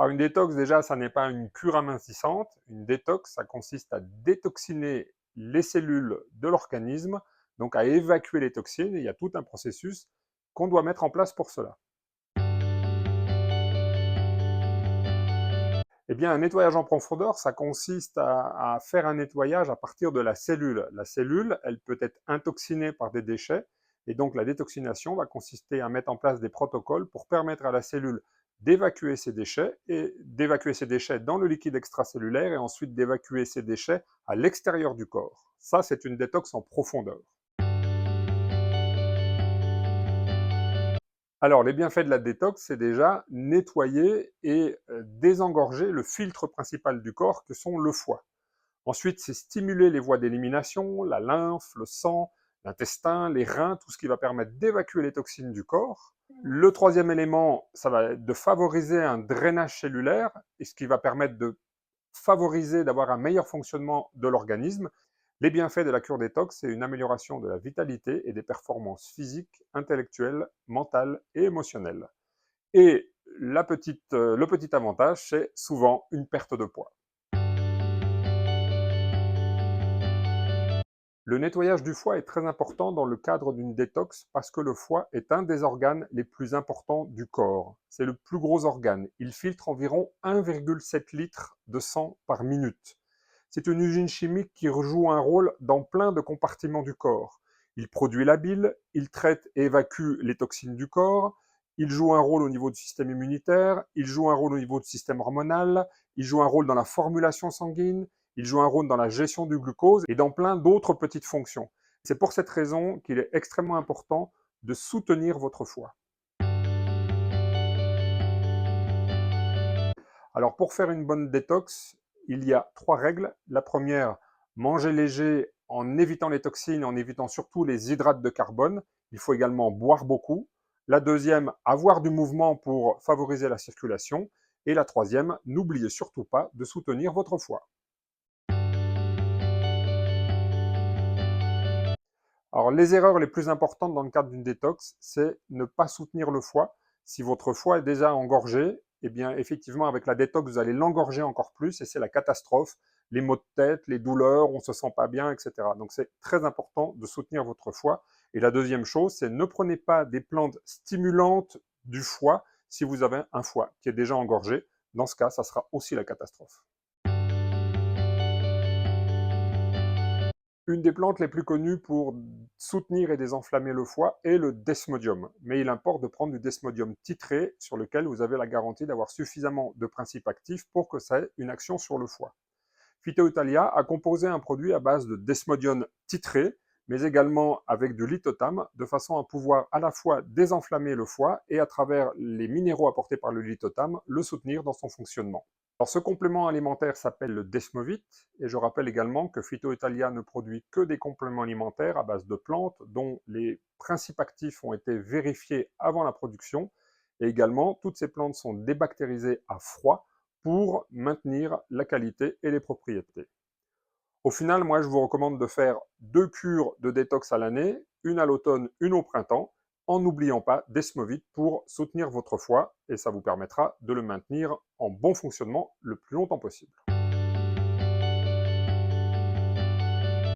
Alors une détox, déjà, ça n'est pas une cure amincissante. Une détox, ça consiste à détoxiner les cellules de l'organisme, donc à évacuer les toxines. Et il y a tout un processus qu'on doit mettre en place pour cela. Eh bien, un nettoyage en profondeur, ça consiste à faire un nettoyage à partir de la cellule. La cellule, elle peut être intoxinée par des déchets, et donc la détoxination va consister à mettre en place des protocoles pour permettre à la cellule d'évacuer ces déchets, et d'évacuer ces déchets dans le liquide extracellulaire, et ensuite d'évacuer ces déchets à l'extérieur du corps. Ça, c'est une détox en profondeur. Alors, les bienfaits de la détox, c'est déjà nettoyer et désengorger le filtre principal du corps, que sont le foie. Ensuite, c'est stimuler les voies d'élimination, la lymphe, le sang, l'intestin, les reins, tout ce qui va permettre d'évacuer les toxines du corps. Le troisième élément, ça va être de favoriser un drainage cellulaire, et ce qui va permettre de favoriser d'avoir un meilleur fonctionnement de l'organisme. Les bienfaits de la cure détox, c'est une amélioration de la vitalité et des performances physiques, intellectuelles, mentales et émotionnelles. Et le petit avantage, c'est souvent une perte de poids. Le nettoyage du foie est très important dans le cadre d'une détox parce que le foie est un des organes les plus importants du corps. C'est le plus gros organe. Il filtre environ 1,7 litre de sang par minute. C'est une usine chimique qui joue un rôle dans plein de compartiments du corps. Il produit la bile, il traite et évacue les toxines du corps, il joue un rôle au niveau du système immunitaire, il joue un rôle au niveau du système hormonal, il joue un rôle dans la formulation sanguine, il joue un rôle dans la gestion du glucose et dans plein d'autres petites fonctions. C'est pour cette raison qu'il est extrêmement important de soutenir votre foie. Alors pour faire une bonne détox, il y a 3 règles. La première, manger léger en évitant les toxines, en évitant surtout les hydrates de carbone. Il faut également boire beaucoup. La deuxième, avoir du mouvement pour favoriser la circulation. Et la troisième, n'oubliez surtout pas de soutenir votre foie. Alors, les erreurs les plus importantes dans le cadre d'une détox, c'est ne pas soutenir le foie. Si votre foie est déjà engorgé, eh bien, effectivement, avec la détox, vous allez l'engorger encore plus et c'est la catastrophe. Les maux de tête, les douleurs, on ne se sent pas bien, etc. Donc, c'est très important de soutenir votre foie. Et la deuxième chose, c'est ne prenez pas des plantes stimulantes du foie si vous avez un foie qui est déjà engorgé. Dans ce cas, ça sera aussi la catastrophe. Une des plantes les plus connues pour soutenir et désenflammer le foie est le desmodium. Mais il importe de prendre du desmodium titré sur lequel vous avez la garantie d'avoir suffisamment de principes actifs pour que ça ait une action sur le foie. Phyto Italia a composé un produit à base de desmodium titré, mais également avec du lithotam, de façon à pouvoir à la fois désenflammer le foie et à travers les minéraux apportés par le lithotam, le soutenir dans son fonctionnement. Alors, ce complément alimentaire s'appelle le Desmovit, et je rappelle également que Phyto Italia ne produit que des compléments alimentaires à base de plantes dont les principes actifs ont été vérifiés avant la production, et également toutes ces plantes sont débactérisées à froid pour maintenir la qualité et les propriétés. Au final, moi je vous recommande de faire 2 cures de détox à l'année, une à l'automne, une au printemps, en n'oubliant pas Desmovit pour soutenir votre foie et ça vous permettra de le maintenir en bon fonctionnement le plus longtemps possible.